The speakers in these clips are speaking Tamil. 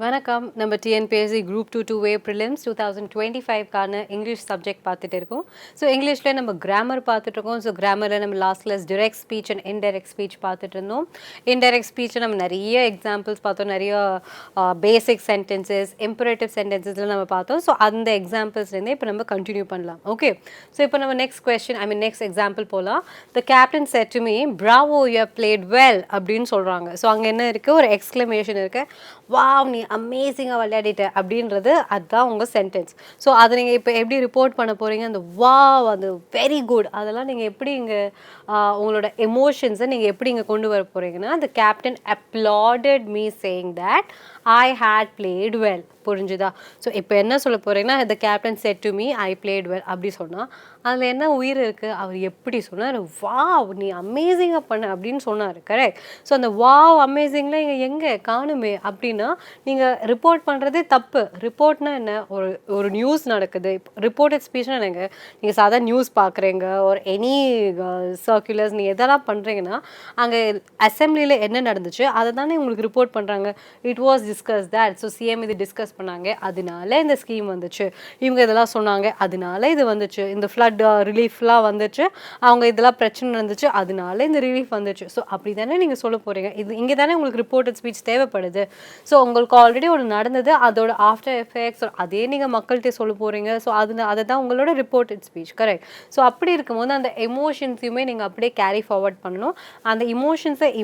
வணக்கம். நம்ம TNPSC Group 2 2A Prelims 2025க்கான இங்கிலீஷ் சப்ஜெக்ட் பார்த்துட்டு இருக்கோம். ஸோ இங்கிலீஷில் நம்ம கிராமர் பார்த்துட்டு இருக்கோம். ஸோ கிராமரில் நம்ம last class direct speech and indirect speech பார்த்துட்டு இருந்தோம். இன்டைரக்ட் ஸ்பீச்சில் நம்ம நிறைய எக்ஸாம்பிள்ஸ் பார்த்தோம், நிறைய பேசிக் சென்டென்சஸ், இம்பரேட்டிவ் சென்டென்சஸ்லாம் நம்ம பார்த்தோம். ஸோ அந்த எக்ஸாம்பிள்ஸ்லேருந்தே இப்போ நம்ம கண்டினியூ பண்ணலாம். ஓகே, ஸோ இப்போ நம்ம நெக்ஸ்ட் எக்ஸாம்பிள் போகலாம். The captain said to me bravo you have played well அப்படின்னு சொல்கிறாங்க. ஸோ அங்கே என்ன இருக்குது, ஒரு எக்ஸ்க்ளமேஷன் இருக்குது. வாவ் நீ அமேசிங்காக விளையாடிட்ட அப்படின்றது அதுதான் உங்கள் சென்டென்ஸ். ஸோ அதை நீங்கள் இப்போ எப்படி ரிப்போர்ட் பண்ண போகிறீங்க, அந்த வாவ் அந்த வெரி குட் அதெல்லாம் நீங்கள் எப்படி இங்கே உங்களோட எமோஷன்ஸை நீங்கள் எப்படி இங்கே கொண்டு வர போகிறீங்கன்னா, the captain applauded me saying that I had played well. புரிஞ்சுதா? ஸோ இப்போ என்ன சொல்ல போகிறீங்கன்னா, the captain said to me I played well அப்படி சொன்னால் அதில் என்ன உயிர் இருக்குது, அவர் எப்படி சொன்னார், வாவ் நீ அமேசிங்காக பண்ண அப்படின்னு சொன்னார். கரெக்ட். ஸோ அந்த வாவ் அமேசிங்கில் இங்கே எங்கே காணுமே அப்படின்னா, நீங்கள் ரிப்போர்ட் பண்ணுறதே தப்பு. ரிப்போர்ட்னா என்ன, ஒரு நியூஸ் நடக்குது. ரிப்போர்ட்டட் ஸ்பீச்னா என்னங்க, நீங்கள் சாதாரண நியூஸ் பார்க்குறீங்க, ஒரு எனி சர்க்குலர்ஸ் நீங்கள் எதெல்லாம் பண்ணுறீங்கன்னா, அங்கே அசம்பிளியில் என்ன நடந்துச்சு அதை தானே உங்களுக்கு ரிப்போர்ட் பண்ணுறாங்க. It was discuss that. So CM இது டிஸ்கஸ் பண்ணாங்க, அதனால இந்த ஸ்கீம் வந்துச்சு, இவங்க இதெல்லாம் சொன்னாங்க, அதனால இது வந்துச்சு, இந்த ஃப்ளட் ரிலீஃப்லாம் வந்துச்சு, அவங்க இதெல்லாம் பிரச்சனை இருந்துச்சு, அதனால இந்த ரிலீஃப் வந்துச்சு. ஸோ அப்படி தானே நீங்கள் சொல்ல போகிறீங்க. இது இங்கே தானே உங்களுக்கு ரிப்போர்ட்டட் ஸ்பீச் தேவைப்படுது. ஸோ உங்களுக்கு ஆல்ரெடி ஒன்று நடந்தது, அதோட ஆஃப்டர் எஃபெக்ட்ஸ் அதே நீங்கள் மக்கள்கிட்ட சொல்ல போகிறீங்க. ஸோ அதை தான் உங்களோட ரிப்போர்ட்டட் ஸ்பீச். கரெக்ட். ஸோ அப்படி இருக்கும்போது அந்த எமோஷன்ஸையுமே நீங்கள் அப்படியே கேரி ஃபார்வர்ட் பண்ணணும். அந்த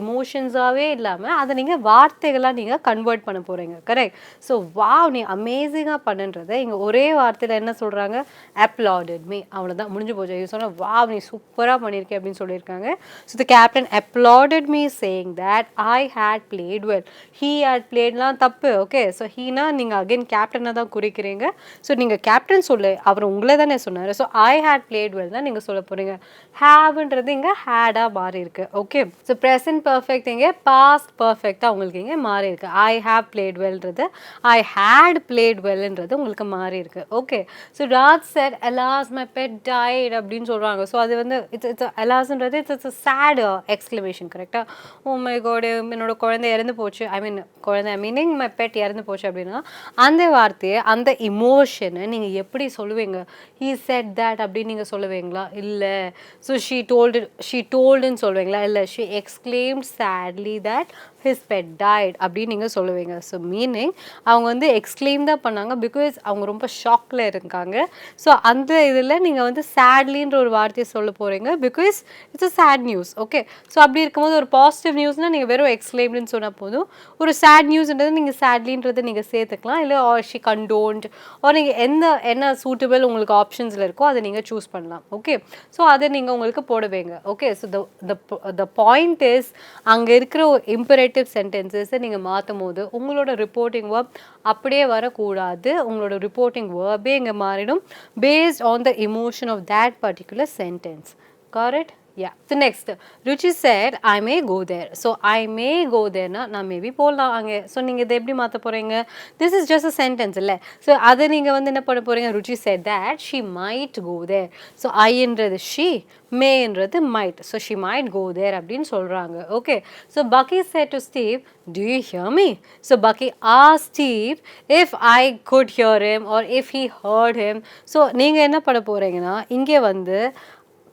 எமோஷன்ஸாகவே இல்லாமல் அதை நீங்கள் வார்த்தைகளாக நீங்கள் கன்வெர்ட் பண்ண போகிறீங்க. கரெக்ட். ஸோ வாவ் நீ அமேசிங்காக பண்ணுன்றதை இங்கே ஒரே வார்த்தையில் என்ன சொல்கிறாங்க, அப்ளாடட் மீ, அவ்வளோதான் முடிஞ்சு போச்சு. இது சொன்னால் வாவ் நீ சூப்பராக பண்ணியிருக்கேன் அப்படின்னு சொல்லியிருக்காங்க. So the captain applauded me saying that I had played well. He had பிளேட்லாம் தப்பு. ஓகே, ஸோ ஹீனா நீங்கள் அகைன் கேப்டனை தான் குறிக்கிறீங்க. ஸோ நீங்கள் கேப்டன் சொல்லு, அவர் உங்களை தானே சொன்னார். So I had played well தான் நீங்கள் சொல்ல போகிறீங்க. ஹேவ்ன்றது இங்கே ஹேடாக மாறி இருக்கு. ஓகே, ஸோ ப்ரெசன்ட் பர்ஃபெக்ட் இங்கே பாஸ்ட் பர்ஃபெக்டாக உங்களுக்கு இங்கே மாறி இருக்கு. ஐ ஹேவ் பிளேட் வெல்ன்றது ஐ ஹேட் பிளேட் வெல்ன்றது உங்களுக்கு மாறி இருக்கு. Okay, so Raj said alas my pet died அப்படின்னு சொல்கிறாங்க. ஸோ அது வந்து இட்ஸ் அலாஸ்ன்றது இட்ஸ் சேட் எக்ஸ்க்ளமேஷன். கரெக்டாக, ஓ மை காட் என்னோட குழந்தை இறந்து போச்சு, மீனிங் மை பெட் இறந்து போச்சு அப்படின்னா அந்த வார்த்தையை, அந்த இமோஷனை நீங்கள் எப்படி சொல்லுவீங்க? ஹீ செட் தட் அப்படின்னு நீங்கள் சொல்லுவீங்களா? இல்லை. ஸோ ஷீ டோல்டுன்னு சொல்லுவீங்களா? இல்லை. She exclaimed sadly that his pet died அப்படின்னு நீங்கள் சொல்லுவீங்க. ஸோ மீனிங் அவங்க வந்து எக்ஸ்க்ளைம் தான் பண்ணாங்க, பிகாஸ் அவங்க ரொம்ப ஷாக்கில் இருக்காங்க. ஸோ அந்த இதில் நீங்கள் வந்து சேட்லின்ற ஒரு வார்த்தையை சொல்ல போகிறீங்க, because it's a sad news. Okay, so அப்படி இருக்கும்போது ஒரு பாசிட்டிவ் நியூஸ்னால் நீங்கள் வெறும் எக்ஸ்க்ளைம்டுன்னு சொன்னால் போதும். ஒரு சேட் நியூஸ்ன்றது நீங்கள் சேட்லின்றதை நீங்கள் சேர்த்துக்கலாம். இல்லை ஆர் ஷி கண்டோன்ட் ஆர் நீங்கள் என்ன சூட்டபிள் உங்களுக்கு ஆப்ஷன்ஸில் இருக்கோ அதை நீங்கள் சூஸ் பண்ணலாம். ஓகே, ஸோ அதை நீங்கள் உங்களுக்கு போடுவீங்க. Okay, so the point is அங்கே இருக்கிற இம்பரேட்டிவ் சென்டென்சஸை நீங்கள் மாற்றும் போது உங்களோட ரிப்போர்ட்டிங் வேர்ப் அப்படியே வரக்கூடாது. உங்களோட ரிப்போர்ட்டிங் வேர்பே இங்கே மாறிடும் based on the emotion of that particular sentence. Correct? Yeah. So next, Ruchi said, I may go there. So I may go there na நான் மேபி போகலாம் அங்கே. ஸோ நீங்கள் இதை எப்படி மாற்ற போகிறீங்க? This is just a sentence இல்லை. ஸோ அதை நீங்கள் வந்து என்ன பண்ண போகிறீங்க? Ruchi said that she might go there. So ஐன்றது she, மேன்றது might. So she might go there அப்படின்னு சொல்கிறாங்க. Okay, so Bucky said to Steve, do you hear me? So Bucky asked Steve if I could hear him or if he heard him. So நீங்கள் என்ன பண்ண போகிறீங்கன்னா, இங்கே வந்து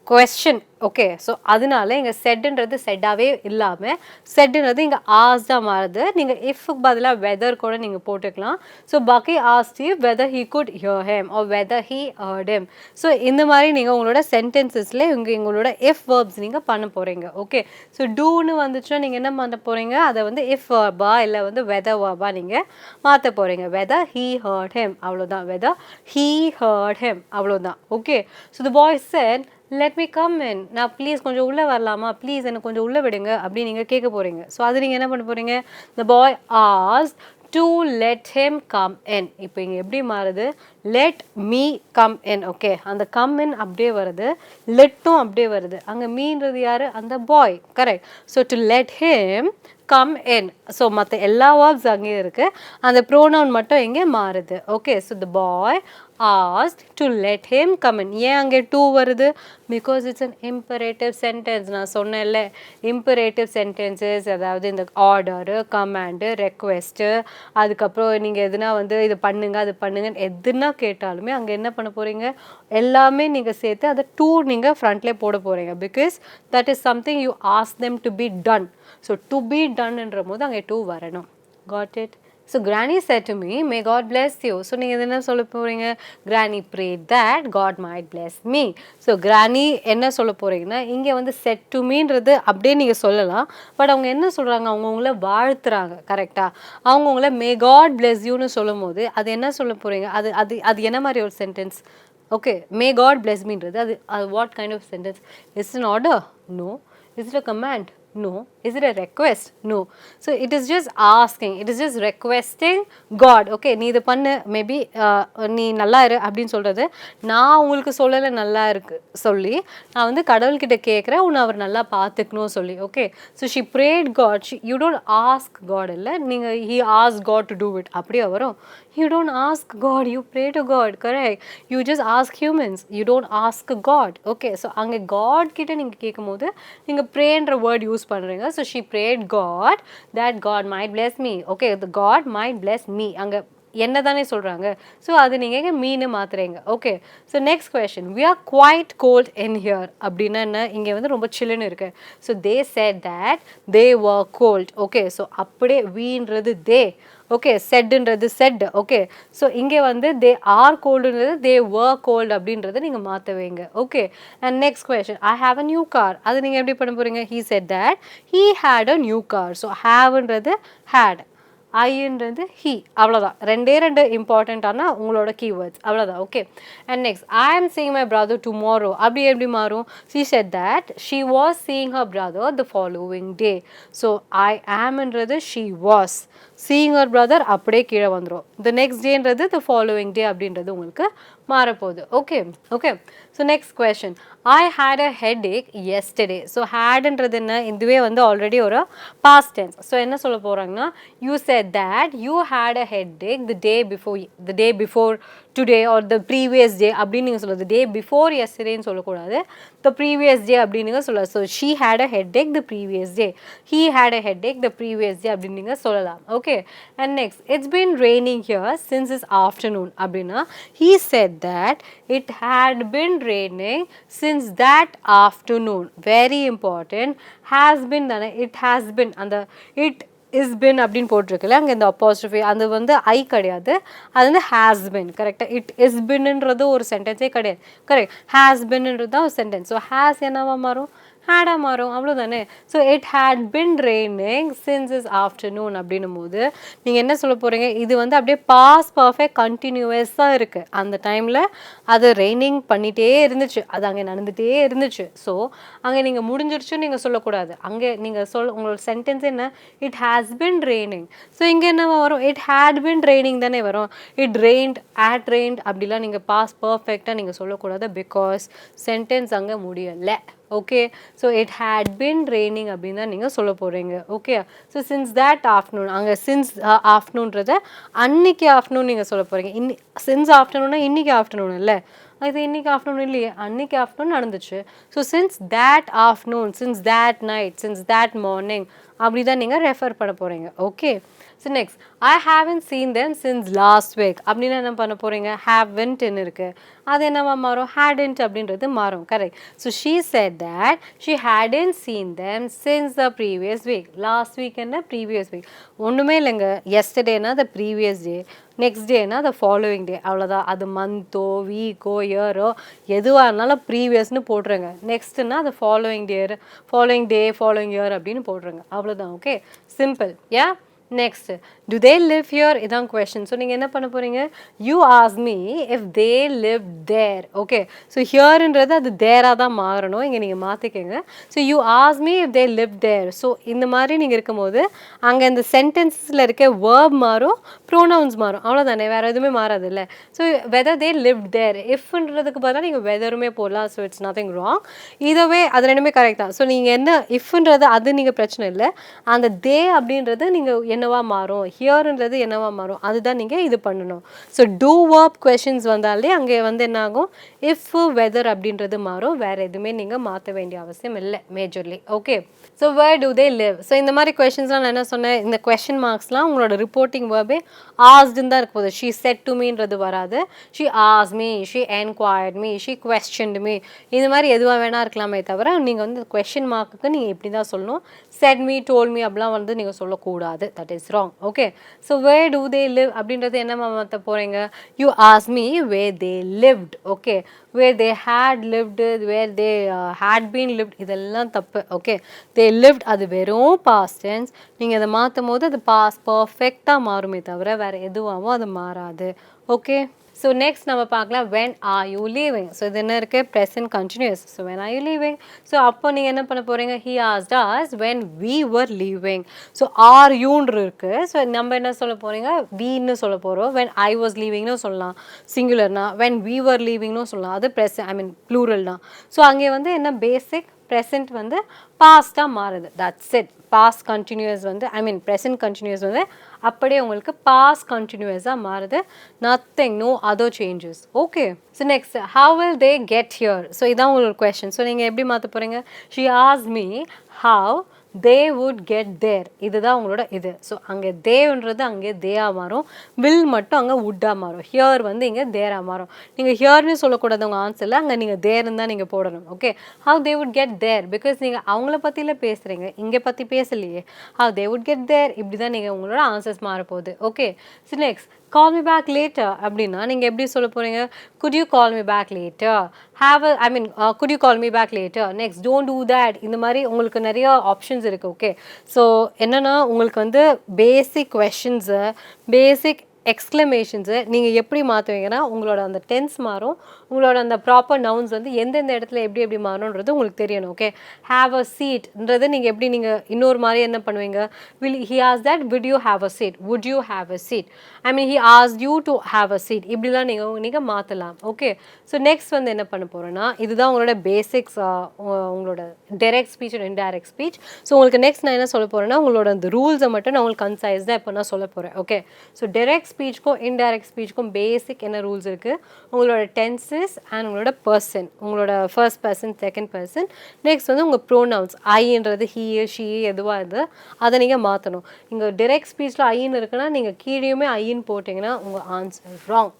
கொஸ்டின். ஓகே, ஸோ அதனால இங்கே செட்டுன்றது செட்டாகவே இல்லாமல் செட்டுன்றது இங்கே ஆஸ்டாக மாறுது. நீங்கள் இஃப்க்கு பதிலாக வெதர் கூட நீங்கள் போட்டுக்கலாம். ஸோ பக்கி asked you weather he could here him or whether he hurt him. So இந்த மாதிரி நீங்கள் உங்களோட சென்டென்சஸில் உங்களோட இஃப் வேர்ப்ஸ் நீங்கள் பண்ண போகிறீங்க. ஓகே, ஸோ டூன்னு வந்துச்சுன்னா நீங்கள் என்ன பண்ண போகிறீங்க, அதை வந்து இஃப் வேர்பா இல்லை வந்து வெதர் வேர்பா நீங்கள் மாற்ற போகிறீங்க. வெதர் ஹீ ஹர்ட் ஹிம், அவ்வளோதான். வெதர் ஹீ ஹர்ட் ஹிம், அவ்வளோதான். Okay, so the bye set, let me come in, நான் ப்ளீஸ் கொஞ்சம் உள்ளே வரலாமா, ப்ளீஸ் எனக்கு கொஞ்சம் உள்ளே விடுங்க அப்படின்னு நீங்கள் கேட்க போகிறீங்க. ஸோ அது நீங்கள் என்ன பண்ண போகிறீங்க, the boy asked to let him come in. இப்போ இங்கே எப்படி மாறுது, let me come in. Okay, அந்த come in அப்படியே வருது, letடும் அப்படியே வருது. அங்கே மீன்றது யாரு? அந்த boy. Correct. So to let him come in. So மற்ற எல்லா வேர்ப்ஸ் அங்கேயே இருக்கு, அந்த ப்ரோனவுன் மட்டும் எங்கே மாறுது. Okay, so the bye asked to let him come in. ஏன் அங்கே to வருது? Because it's an imperative sentence. நான் சொன்னேன்ல, imperative sentences அதாவது இந்த ஆர்டரு, கமாண்டு, ரெக்வெஸ்ட்டு, அதுக்கப்புறம் நீங்கள் எதுனா வந்து இது பண்ணுங்க அது பண்ணுங்க எதுனா கேட்டாலுமே அங்கே என்ன பண்ண போகிறீங்க, எல்லாமே நீங்கள் சேர்த்து அதை to நீங்கள் ஃப்ரண்ட்லேயே போட போகிறீங்க. Because that is something you ask them to be done. So to be டன்ன்ற போது அங்கே to வரணும். Got it? So Granny said to me, may God bless you. So நீங்கள் என்ன சொல்ல போகிறீங்க? Granny prayed that God might bless me. So Granny என்ன சொல்ல போகிறீங்கன்னா, இங்கே வந்து said to meன்றது அப்படியே நீங்கள் சொல்லலாம். பட் அவங்க என்ன சொல்கிறாங்க, அவங்க உங்களை வாழ்த்துறாங்க. கரெக்டாக, அவங்க உங்களை may God bless youன்னு சொல்லும் போது அது என்ன சொல்ல போகிறீங்க, அது அது அது என்ன மாதிரி ஒரு sentence? Okay, may God bless meன்றது அது what kind of sentence? Is it an order? No. Is it a command? No. Is it a request? No. So it is just asking, it is just requesting God. Okay, நீ இது பண்ணு, மேபி நீ நல்லா இரு அப்படின்னு சொல்கிறது, நான் உங்களுக்கு சொல்லலை நல்லா இருக்கு சொல்லி, நான் வந்து கடவுள்கிட்ட கேட்குறேன் உன்னை அவர் நல்லா பார்த்துக்கணும் சொல்லி. Okay, so she prayed God. You don't ask God இல்லை, நீங்கள் he asked God to do it அப்படியே வரும். You don't ask God, you pray to God. Correct. You just ask humans, you don't ask God. Okay, so அங்கே God கிட்ட நீங்கள் கேட்கும் போது நீங்கள் ப்ரேன்ற வேர்ட் யூஸ் பண்ணுறீங்க. So she prayed God that God might bless me. Okay, the God might bless me அங்கே என்ன தானே சொல்கிறாங்க. ஸோ அது நீங்கள் மீனை மாற்றுறீங்க. Okay, so next question, we are quite cold in here அப்படின்னா என்ன, இங்கே வந்து ரொம்ப சில்லுன்னு இருக்கு. So they said that they were cold. Okay, so அப்படியே வீன்றது they. ஓகே, செட்டுன்றது செட். ஓகே, ஸோ இங்கே வந்து தே ஆர் கோல்டுன்றது தே ஒர்க் கோல்டு அப்படின்றத நீங்கள் மாற்றவேங்க. Okay, and next question, I have a new car. அது நீங்கள் எப்படி பண்ண போகிறீங்க? He said that he had a new car. So ஹேவ்ன்றது ஹேட், ஐன்றது ஹீ. அவ்வளோதான், ரெண்டே ரெண்டு இம்பார்ட்டண்ட்டான உங்களோட கீவேர்ட்ஸ், அவ்வளோதான். ஓகே, அண்ட் நெக்ஸ்ட், ஐ ஆம் சீயிங் மை பிரதர் டுமாரோ. அப்படி எப்படி மாறும்? She said that she was seeing her brother the following day. So I ஆம்ன்றது she was, seeing her brother அப்படியே கீழே வந்துடும். த நெக்ஸ்ட் டேன்றது த ஃபாலோவிங் டே அப்படின்றது உங்களுக்கு மாறப்போகுது. Okay okay, so next question, I had a headache yesterday. ஸோ ஹேடுன்றது என்ன, இதுவே வந்து ஆல்ரெடி ஒரு பாஸ்ட் டென்ஸ். ஸோ என்ன சொல்ல போகிறாங்கன்னா, you said that you had a headache the day before today or the previous day அப்படின்னு நீங்கள் சொல்லுது. டே பிஃபோர் எஸ்டர்டேன்னு சொல்லக்கூடாது, த ப்ரீவியஸ் டே அப்படின்னு நீங்கள் சொல்லலாம். So she had a headache the previous day, he had a headache the previous day அப்படின்னு நீங்கள் சொல்லலாம். Okay, and next, it's been raining here since is afternoon அப்படின்னா, he said that it had been raining since that afternoon. Very important. Has been தானே, it has been, அந்த it is been அப்படின்னு போட்டிருக்குல்ல அங்கே இந்த அப்போஸ்ட்ரோஃபி, அது வந்து ஐ கிடையாது, அது வந்து ஹேஸ் பின். கரெக்டாக, இட் இஸ் பின்ன்றது ஒரு சென்டென்ஸே கிடையாது. கரெக்ட், ஹேஸ் பின்ன்றது தான் ஒரு சென்டென்ஸ். ஸோ ஹேஸ் என்னவா மாறும்? ஹேடாக மாறும், அவ்வளோதானே. So it had been raining since is afternoon அப்படின்னும் போது நீங்கள் என்ன சொல்ல போகிறீங்க, இது வந்து அப்படியே பாஸ் பர்ஃபெக்ட் கண்டினியூஸாக இருக்குது. அந்த டைமில் அது ரெய்னிங் பண்ணிகிட்டே இருந்துச்சு, அது அங்கே நடந்துகிட்டே இருந்துச்சு. ஸோ அங்கே நீங்கள் முடிஞ்சிருச்சுன்னு நீங்கள் சொல்லக்கூடாது. அங்கே நீங்கள் உங்களோட சென்டென்ஸ் என்ன, it has been raining. So இங்கே என்னவா வரும், இட் ஹேட் பின் ரெய்னிங் தானே வரும். இட் ரெயின்ட், ஆட் ரெயின்ட் அப்படிலாம் நீங்கள் பாஸ் பர்ஃபெக்டாக நீங்கள் சொல்லக்கூடாது, பிகாஸ் சென்டென்ஸ் அங்கே முடியலை. Okay, so it had been raining அப்படின்னு தான் நீங்கள் சொல்ல போகிறீங்க. Okay, so since that afternoon, அங்கே சின்ஸ் ஆஃப்டர்நூன்றதை அன்னைக்கு ஆஃப்டர்நூன் நீங்கள் சொல்ல போகிறீங்க. சின்ஸ் ஆஃப்டர்நூன்னா இன்றைக்கி ஆஃப்டர்நூன் இல்லை, அது இன்றைக்கி ஆஃப்டர்நூன் இல்லையே, அன்றைக்கி ஆஃப்டர்நூன் நடந்துச்சு. So since that afternoon, since that night, since that morning அப்படி தான் நீங்கள் ரெஃபர் பண்ண போகிறீங்க. ஓகே, ஸோ நெக்ஸ்ட், ஐ haven't scene them since last week அப்படின்னு என்ன பண்ண போகிறீங்க, ஹேவன்ட்னு இருக்குது, அது என்னவா மாறும், ஹேடன்ட் அப்படின்றது மாறும். Correct. So she said that she hadn't seen them since the previous week. Last week என்ன, ப்ரீவியஸ் வீக், ஒன்றுமே இல்லைங்க. எஸ்டர்டேனா த ப்ரீவியஸ் டே, நெக்ஸ்ட் டேனா த ஃபாலோவிங் டே, அவ்வளோதான். அது மந்த்தோ வீக்கோ இயரோ எதுவாக இருந்தாலும் ப்ரீவியஸ்னு போட்டுருங்க. நெக்ஸ்ட்னா அது ஃபாலோவிங் டே, ஃபாலோவிங் இயர் அப்படின்னு போட்டுருங்க, அவ்வளோதான். Okay, simple. Yeah, Next, do they live here? இதான் question. So நீங்க என்ன பண்ண போறீங்க? You ask me if they live there. Okay. So hereன்றது அது there தான் மாறணும். இங்க நீங்க மாத்திக்கங்க. So you ask me if they live there. So இந்த மாதிரி நீங்க இருக்கும்போது அங்க இந்த sentenceல இருக்க verb மாறும், pronouns மாறும். அவ்வளவுதானே, வேற எதுவுமே மாறாது இல்ல. So whether they lived there. Ifன்றதுக்கு பதிலா நீங்க whetherமே போடலாம். So it's nothing wrong. Either way அது ரெண்டுமே கரெக்ட் தான். So நீங்க என்ன ifன்றது அது நீங்க பிரச்சனை இல்ல. அந்த they அப்படின்றது நீங்க என்னவா மாறும், ஹியர்ன்றது என்னவா மாறும், அதுதான் நீங்க இது பண்ணணும். ஸோ டூ வேர்ப் கொஷின்ஸ் வந்தாலே அங்கே வந்து என்ன ஆகும், இஃப் வெதர் அப்படின்றது மாறும். வேற எதுவுமே நீங்க மாற்ற வேண்டிய அவசியம் இல்லை majorly. Okay. So where do they live. So இந்த மாதிரி கொஷின்ஸ்லாம் நான் என்ன சொன்னேன், இந்த கொஷின் மார்க்ஸ்லாம் உங்களோட ரிப்போர்ட்டிங் வேர்பே ஆஸ்டுன்னு தான் இருக்க போகுது. ஷீ செட் டு மீன்றது வராது. She as me, she enquired me, she questioned me, இது மாதிரி எதுவாக வேணா இருக்கலாமே தவிர நீங்கள் வந்து கொஷின் மார்க்குக்கு நீங்கள் இப்படி தான் சொல்லணும். செட் மீ, டோல் மீ அப்படிலாம் வந்து நீங்கள் சொல்லக்கூடாது. That is wrong. Okay. So where do they live அப்படின்றது என்ன மாற்ற போகிறீங்க, you ask me where they lived. Okay. Where they had lived, where they had been lived, இதெல்லாம் தப்பு. ஓகே. தே லிவ்ட் அது வெறும் பாஸ்ட் டென்ஸ். நீங்கள் அதை மாற்றும் போது அது பாஸ்ட் பர்ஃபெக்டாக மாறுமே தவிர வேறு எதுவாகவும் அது மாறாது. ஓகே. ஸோ நெக்ஸ்ட் நம்ம பார்க்கலாம் when are you leaving. So இது என்ன இருக்குது, present continuous. So when are you leaving. So அப்போ நீங்கள் என்ன பண்ண போகிறீங்க, he asked us when we were leaving. So are youன்னு இருக்குது. ஸோ நம்ம என்ன சொல்ல போகிறீங்க, weன்னு சொல்ல போகிறோம். when I was leavingனு சொல்லலாம் சிங்குலர்னா, when we were leavingனு சொல்லலாம். அது ப்ரெசன்ட், ஐ மீன் ப்ளூரல்னா. ஸோ அங்கே வந்து என்ன பேசிக் ப்ரெசன்ட் வந்து பாஸ்ட்டாக மாறுது. That's it. பாஸ்ட் கண்டினியூஸ் வந்து ஐ மீன் ப்ரெசன்ட் கண்டினியூஸ் வந்து அப்படியே உங்களுக்கு பாஸ்ட் கண்டினியூஸாக மாறுது. Nothing, no other changes. Okay. So next, how will they get here. So இதான் உங்களுக்கு கொஸ்டின். ஸோ நீங்கள் எப்படி மாற்ற போகிறீங்க, ஷி ஆஸ் me how they would get there. இதுதான் உங்களோட இது. ஸோ அங்கே தேன்றது அங்கே தேயாக மாறும், வில் மட்டும் அங்கே வுட்டாக மாறும், ஹியர் வந்து இங்கே தேராக மாறும். நீங்கள் ஹியர்னு சொல்லக்கூடாது உங்கள் ஆன்சரில், அங்கே நீங்கள் தேர்னு தான் நீங்கள் போடணும். Okay. How they would get there, because நீங்கள் அவங்கள பற்றியில் பேசுகிறீங்க, இங்கே பற்றி பேசலையே. How they would get there, இப்படி தான் நீங்கள் உங்களோட ஆன்சர்ஸ் மாறப்போகுது. Okay. So next, call me back later அப்படின்னா நீங்கள் எப்படி சொல்ல போகிறீங்க, could you call me back later, have I mean could you call me back later. Next, don't do that. இந்த மாதிரி உங்களுக்கு நிறைய ஆப்ஷன்ஸ் இருக்குது. ஓகே. ஸோ என்னென்னா உங்களுக்கு வந்து பேசிக் கொஷின்ஸு, பேசிக் எக்ஸ்க்ளமேஷன்ஸு நீங்கள் எப்படி மாற்றுவீங்கன்னா உங்களோட அந்த டென்ஸ் மாறும், உங்களோட அந்த ப்ராப்பர் நவுன்ஸ் வந்து எந்தெந்த இடத்துல எப்படி எப்படி மாறணுன்றது உங்களுக்கு தெரியணும். ஓகே. ஹாவ் அ சீட்ன்றது நீங்கள் எப்படி நீங்கள் இன்னொரு மாதிரி என்ன பண்ணுவீங்க, will he ask that would you have a seat, would you have a seat, I mean he ask you to have a seat, இப்படிலாம் நீங்கள் மாற்றலாம். ஓகே. ஸோ நெக்ஸ்ட் வந்து என்ன பண்ண போகிறோன்னா, இதுதான் உங்களோட பேசிக்ஸ், உங்களோட direct speech and indirect speech. So உங்களுக்கு நெக்ஸ்ட் நான் என்ன சொல்ல போகிறேன்னா, உங்களோட அந்த ரூல்ஸை மட்டும் நான் உங்களுக்கு கன்சைஸ்டாக இப்போ நான் சொல்ல போகிறேன். ஓகே. ஸோ டைரக்ட் ஸ்பீச்சுக்கும் இன்டைரக்ட் ஸ்பீச்சுக்கும் பேசிக் என்ன ரூல்ஸ் இருக்குது, உங்களோட டென்சஸ் அண்ட் உங்களோட பர்சன், உங்களோட first person, second person. Next வந்து உங்கள் ப்ரோனவுன்ஸ், ஐன்றது ஹீ ஷீ எதுவாக இது அதை நீங்கள் மாற்றணும். இங்கே டைரக்ட் ஸ்பீச்சில் ஐன்னு இருக்குன்னா நீங்கள் கீழேயுமே ஐன்னு போட்டிங்கன்னா உங்கள் ஆன்சர் ராங்,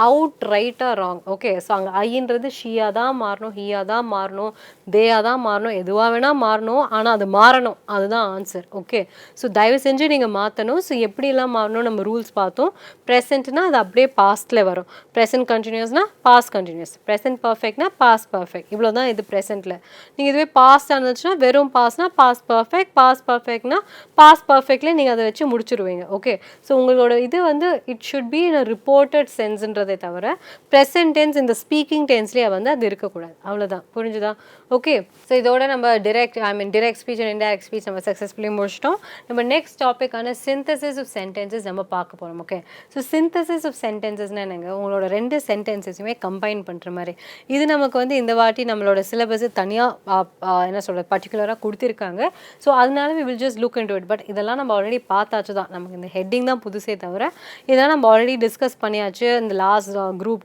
அவுட் ரைட்டாக ராங். ஓகே. ஸோ அங்கே ஐன்றது ஷீயாக தான் மாறணும், ஹீயாக தான் மாறணும், தேயாக தான் மாறணும், எதுவாக வேணால் மாறணும், ஆனால் அது மாறணும், அதுதான் ஆன்சர். ஓகே. ஸோ தயவு செஞ்சு நீங்கள் மாற்றணும். ஸோ எப்படிலாம் மாறணும் நம்ம ரூல்ஸ் பார்த்தோம். ப்ரெசென்ட்னா அது அப்படியே பாஸ்ட்டில் வரும், ப்ரெசென்ட் கண்டினியூஸ்னால் பாஸ்ட் கண்டினியூஸ், ப்ரெசென்ட் பர்ஃபெக்ட்னா பாஸ்ட் பர்ஃபெக்ட், இவ்வளோ தான் இது ப்ரெசென்ட்டில். நீங்கள் இதுவே பாஸ்ட் இருந்துச்சுன்னா வெறும் பாஸ்ட்னா பாஸ்ட் பர்ஃபெக்ட், பாஸ்ட் பர்ஃபெக்ட்னா பாஸ்ட் பர்ஃபெக்ட்லேயே நீங்கள் அதை வச்சு முடிச்சுடுவீங்க. ஓகே. ஸோ உங்களோட இது வந்து it should be in a reported சென்ஸ்ன்ற தவிர ப்ரெசென்ட் டென்ஸ் இந்த ஸ்பீக்கிங் டென்ஸ்லேயே வந்து அது இருக்கக்கூடாது. அவ்வளோதான். புரிஞ்சுதா? ஓகே. ஸோ இதோட நம்ம direct speech and indirect speech நம்ம சக்ஸஸ்ஃபுல்லி முடிச்சிட்டோம். நம்ம நெக்ஸ்ட் டாப்பிக்கான சிந்தசிஸ் ஆஃப் சென்டென்சஸ் நம்ம பார்க்க போகிறோம். ஓகே. ஸோ சிந்தசிஸ் ஆஃப் சென்டென்சஸ்னால் என்னங்க, உங்களோட ரெண்டு சென்டென்சஸுமே கம்பைன் பண்ணுற மாதிரி. இது நமக்கு வந்து இந்த வாட்டி நம்மளோட சிலபஸ் தனியாக என்ன சொல்கிறது பர்டிகுலராக கொடுத்துருக்காங்க. ஸோ அதனால we will just look into it. But இதெல்லாம் நம்ம ஆல்ரெடி பார்த்தாச்சு தான், நமக்கு இந்த ஹெட்டிங் தான் புதுசே தவிர இதெல்லாம் நம்ம ஆல்ரெடி டிஸ்கஸ் பண்ணியாச்சு. இந்த லாஸ்ட் குரூப்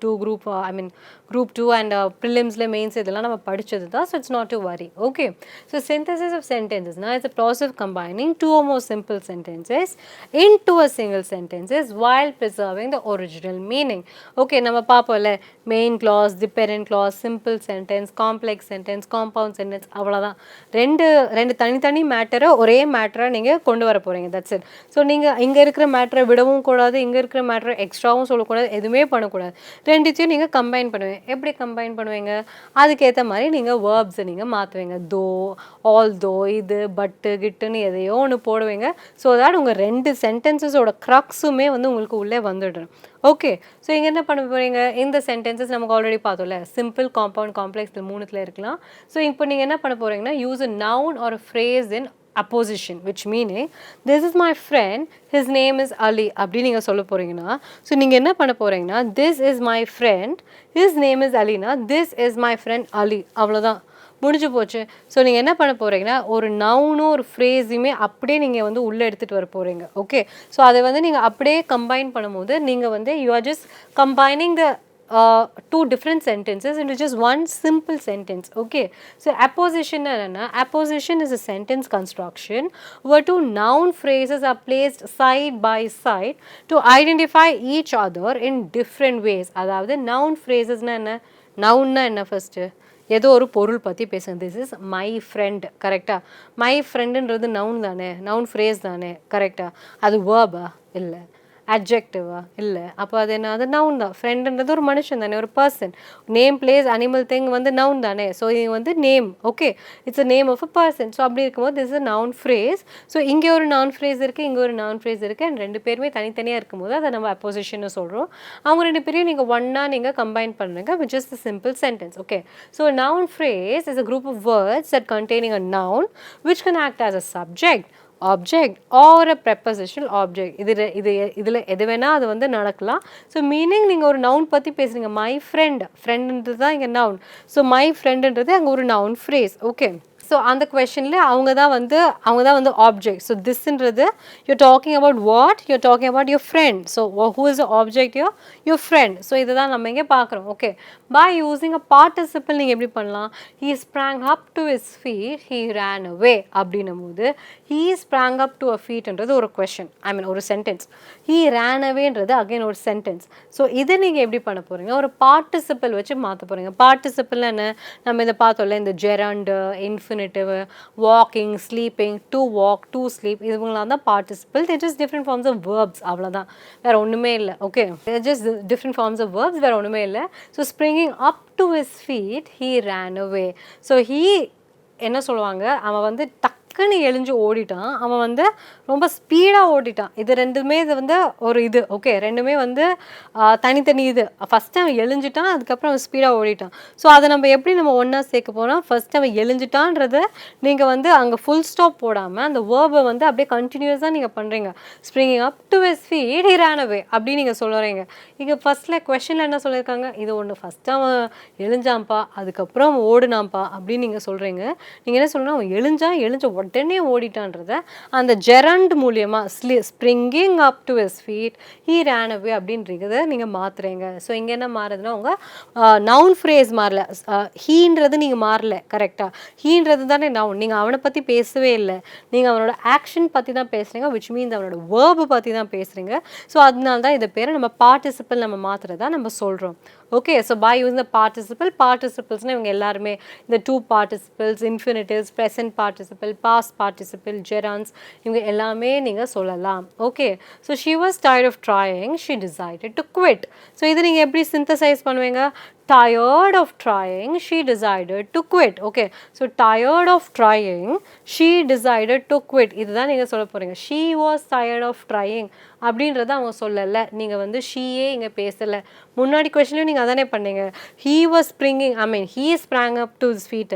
2 அண்ட் ப்ரிலிம்ஸில் மெயின்ஸ் இதெல்லாம் நம்ம படித்தது தான். So it's not to worry. Okay. So synthesis of சென்டென்சஸ்னால் it's a process of combining two or more simple sentences into a single sentences while preserving the original meaning. Okay. நம்ம பார்ப்போம்ல, main clause, dependent clause, simple sentence, complex sentence, compound sentence, அவ்வளோதான். ரெண்டு தனித்தனி மேட்டரை ஒரே மேட்டரை நீங்கள் கொண்டு வர போகிறீங்க. That's it. ஸோ நீங்கள் இங்கே இருக்கிற மேட்டரை விடவும் கூடாது, இங்கே இருக்கிற மேட்டரை எக்ஸ்ட்ராவும் சொல்லக்கூடாது, எதுவுமே பண்ணக்கூடாது. ரெண்டுத்தையும் நீங்கள் கம்பைன் பண்ணுவீங்க. எப்படி கம்பைன் பண்ணுவீங்க? அதுக்கேற்ற மாதிரி நீங்கள் வேர்ப்ஸை நீங்கள் மாற்றுவீங்க. தோ, ஆல்தோ, இது, பட்டு, கிட்டுன்னு எதையோ ஒன்று போடுவீங்க. ஸோ தட் உங்கள் 2 சென்டென்சஸோட க்ரக்ஸுமே வந்து உங்களுக்கு உள்ளே வந்துடணும். ஓகே, ஸோ இங்கே என்ன பண்ண போகிறீங்க? இந்த சென்டென்சஸ் நமக்கு ஆல்ரெடி பார்த்தோம்ல, சிம்பிள், காம்பவுண்ட், காம்ப்ளெக்ஸ், இது 3த்துல இருக்கலாம். ஸோ இப்போ நீங்கள் என்ன பண்ண போகிறீங்கன்னா, use a noun or a phrase in apposition, which meaning this is my friend, his name is Ali அப்படி நீங்கள் சொல்ல போகிறீங்கன்னா, ஸோ நீங்கள் என்ன பண்ண போகிறீங்கன்னா, this is my friend, his name is Aliனா, this is my friend Ali, அவ்வளோதான், முடிஞ்சு போச்சு. ஸோ நீங்கள் என்ன பண்ண போகிறீங்கன்னா, ஒரு நவுனும் ஒரு ஃப்ரேஸுமே அப்படியே நீங்கள் வந்து உள்ளே எடுத்துகிட்டு வர போகிறீங்க. ஓகே, ஸோ அதை வந்து நீங்கள் அப்படியே கம்பைன் பண்ணும்போது நீங்கள் வந்து you are just combining the two different sentences into just one simple sentence. Okay, so apposition apposition is a sentence construction where two noun phrases are placed side by side to identify each other in different ways. அதாவது noun phrases என்ன? noun என்ன first? ஏதோ ஒரு பொருள் பற்றி பேசுங்க. திஸ் இஸ் மை ஃப்ரெண்ட், கரெக்டாக? மை ஃப்ரெண்டுன்றது நவுன் தானே, நவுன் ஃப்ரேஸ் தானே, கரெக்டாக? அது வேர்பா? இல்லை. அட்ஜெக்டிவா? இல்லை. அப்போ அது என்ன? அது நவுன் தான். ஃப்ரெண்டுன்றது ஒரு மனுஷன் தானே, ஒரு person. Name, place, animal, thing வந்து நவுன் தானே. ஸோ இது வந்து name. Okay, it's a name of a person. So அப்படி இருக்கும்போது this is noun phrase. So இங்கே ஒரு நவுன் ஃப்ரேஸ் இருக்குது, இங்கே ஒரு நவுன் ஃப்ரேஸ் இருக்குது, அண்ட் 2 பேருமே தனித்தனியாக இருக்கும்போது அதை நம்ம அப்போசிஷன்னு சொல்கிறோம். அவங்க 2 பேரையும் நீங்கள் ஒன்றா நீங்கள் கம்பைன் பண்ணுங்க which is the simple sentence. Okay, so noun phrase is a group of words that containing a noun which can act as a subject, object or a prepositional object. இதில் எது வேணால் அது வந்து நடக்கலாம். ஸோ மீனிங் நீங்கள் ஒரு நவுன் பற்றி பேசுகிறீங்க. மை ஃப்ரெண்டுன்றது தான் இங்கே நவுன். ஸோ மை ஃப்ரெண்டுன்றது அங்கே ஒரு நவுன் ஃப்ரேஸ். ஓகே, ஸோ அந்த கொஷனில் அவங்க தான் வந்து ஆப்ஜெக்ட். ஸோ திஸ்ன்றது you're talking about what? You're talking about your friend. So who is the object? Your friend. So இதை தான் நம்ம இங்கே பார்க்குறோம். Okay, by using a participle நீங்கள் எப்படி பண்ணலாம்? He sprang up to his feet, he ran away அப்படின்னும் போது he sprang up to a ஃபீட்ன்றது ஒரு கொஷன், ஐ மீன் ஒரு சென்டென்ஸ். ஹீ ரேன் அவேன்றது அகைன் ஒரு சென்டென்ஸ். ஸோ இதை நீங்கள் எப்படி பண்ண போகிறீங்க? ஒரு பார்ட்டிசிபிள் வச்சு மாற்ற போகிறீங்க. பார்ட்டிசிபிள் என்ன? நம்ம இதை பார்த்தோம்ல, இந்த gerund, infinitive, walking, sleeping, to walk, to sleep, இதுங்களாம் தான் participle. They just different forms of verbs, அவ்வளோதான், வேறு ஒன்றுமே இல்லை. Okay, just different forms of verbs, வேறு ஒன்றுமே இல்லை. So springing up to his feet, he ran away. So he என்ன சொல்லுவாங்க, அவன் வந்து டக்குன்னு எழுஞ்சு ஓடிட்டான், அவன் வந்து ரொம்ப ஸ்பீடாக ஓடிட்டான். இது ரெண்டுமே இது வந்து ஒரு இது. ஓகே, ரெண்டுமே வந்து தனித்தனி இது. ஃபஸ்ட்டு அவன் எழுஞ்சிட்டான், அதுக்கப்புறம் அவன் ஸ்பீடாக ஓடிட்டான். ஸோ அதை நம்ம எப்படி நம்ம ஒன்றா சேர்க்க போனால், ஃபஸ்ட்டு அவன் எழுஞ்சிட்டான்றதை நீங்கள் வந்து அங்கே ஃபுல் ஸ்டாப் போடாமல் அந்த வேர்பை வந்து அப்படியே கண்டினியூஸாக நீங்கள் பண்ணுறீங்க. Springing up to his feet, he ran away அப்படின்னு நீங்கள் சொல்லுறீங்க. இங்கே ஃபஸ்ட்டில் கொஷனில் என்ன சொல்லியிருக்காங்க? இது ஒன்று, ஃபஸ்ட்டு அவன் எழுஞ்சான்ப்பா, அதுக்கப்புறம் அவன் ஓடுனான்ப்பா அப்படின்னு நீங்கள் சொல்கிறீங்க. நீங்கள் என்ன சொல்லணும்? அவன் எழுஞ்ச உடனே ஓடிட்டான்றத அந்த ஜெரண்ட் மூலியமாக springing up to his feet, he ran away அப்படின்றத நீங்கள் மாற்றுறீங்க. ஸோ இங்கே என்ன மாறுதுன்னா, உங்கள் நவுன் ஃப்ரேஸ் மாறல, ஹீன்றது நீங்கள் மாறல. கரெக்டாக? ஹீன்றது தானே நவுன். நீங்கள் அவனை பற்றி பேசவே இல்லை, நீங்கள் அவனோட ஆக்ஷன் பற்றி தான் பேசுகிறீங்க, விச் மீன்ஸ் அவனோட வேர்பு பற்றி தான் பேசுகிறீங்க. ஸோ அதனால தான் இதை பேரை நம்ம பார்ட்டிசிபிள் நம்ம மாற்றுறதா நம்ம சொல்கிறோம். Okay, so by use the பார்ட்டிசிபிள்ஸ்னால் இவங்க எல்லாருமே இந்த two participles, infinitives, present participle, past participle, gerunds, இவங்க எல்லாமே நீங்கள் சொல்லலாம். Okay, so she was tired of trying, she decided to quit. So இது நீங்கள் எப்படி சிந்தசைஸ் பண்ணுவீங்க? tired of trying, she decided to quit. Okay, so tired of trying, she decided to quit. இதுதான் நீங்கள் சொல்ல போகிறீங்க. she was tired of trying அப்படின்றத அவங்க சொல்லலை. நீங்கள் வந்து ஷீயே இங்கே பேசலை. முன்னாடி கொஸ்டின்லையும் நீங்கள் அதானே பண்ணீங்க. he was springing, I mean he sprang up to his feet.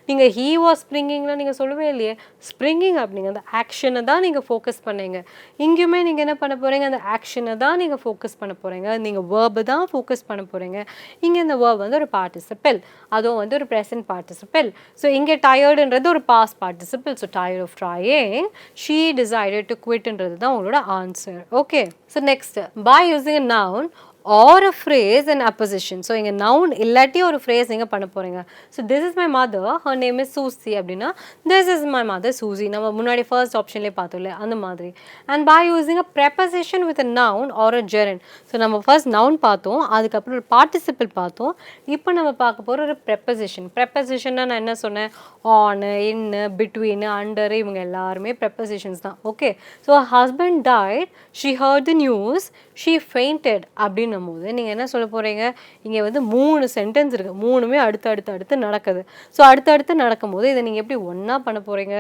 நீங்கள் he was springingலாம் நீங்கள் சொல்லவே இல்லையே. ஸ்ப்ரிங்கிங் அப்படிங்க அந்த ஆக்ஷனை தான் நீங்கள் ஃபோக்கஸ் பண்ணீங்க. இங்கேயுமே நீங்கள் என்ன பண்ண போகிறீங்க? அந்த ஆக்ஷனை தான் நீங்கள் ஃபோக்கஸ் பண்ண போகிறீங்க. நீங்கள் வேர்பு தான் ஃபோக்கஸ் பண்ண போகிறீங்க. இங்கே இந்த verb வந்து ஒரு பார்ட்டிசிபிள், அதுவும் வந்து ஒரு ப்ரெசன்ட் பார்ட்டிசிபிள். ஸோ இங்கே டயர்டுன்றது ஒரு past participle. So tired of trying, she decided to குவிட்ன்றது தான் உங்களோட answer. Okay, so next, by using a noun or a phrase in apposition. So இங்கே நவுன் இல்லாட்டி ஒரு ஃப்ரேஸ் நீங்கள் பண்ண போகிறீங்க. So this is my mother, her name is Susie அப்படின்னா this is my mother Susie, நம்ம முன்னாடி ஃபர்ஸ்ட் ஆப்ஷன்லேயே பார்த்தோம்ல அந்த மாதிரி. And by using a preposition with a noun or a gerund. So நம்ம ஃபர்ஸ்ட் நவுன் பார்த்தோம், அதுக்கப்புறம் ஒரு பார்ட்டிசிபிள் பார்த்தோம். இப்போ நம்ம பார்க்க போகிற ஒரு ப்ரெப்பசிஷன். ப்ரெப்பசிஷன்னா நான் என்ன சொன்னேன்? ஆன், இன், பிட்வீன், அண்டர், இவங்க எல்லாருமே ப்ரெப்பசிஷன்ஸ் தான். ஓகே, so husband died, she heard the news, she fainted அப்படின்னு அப்படின்னும் போது நீங்கள் என்ன சொல்ல போகிறீங்க, இங்கே வந்து 3 சென்டென்ஸ் இருக்குது, 3மே அடுத்து நடக்குது. ஸோ அடுத்தடுத்து நடக்கும்போது இதை நீங்கள் எப்படி ஒன்றா பண்ண போகிறீங்க?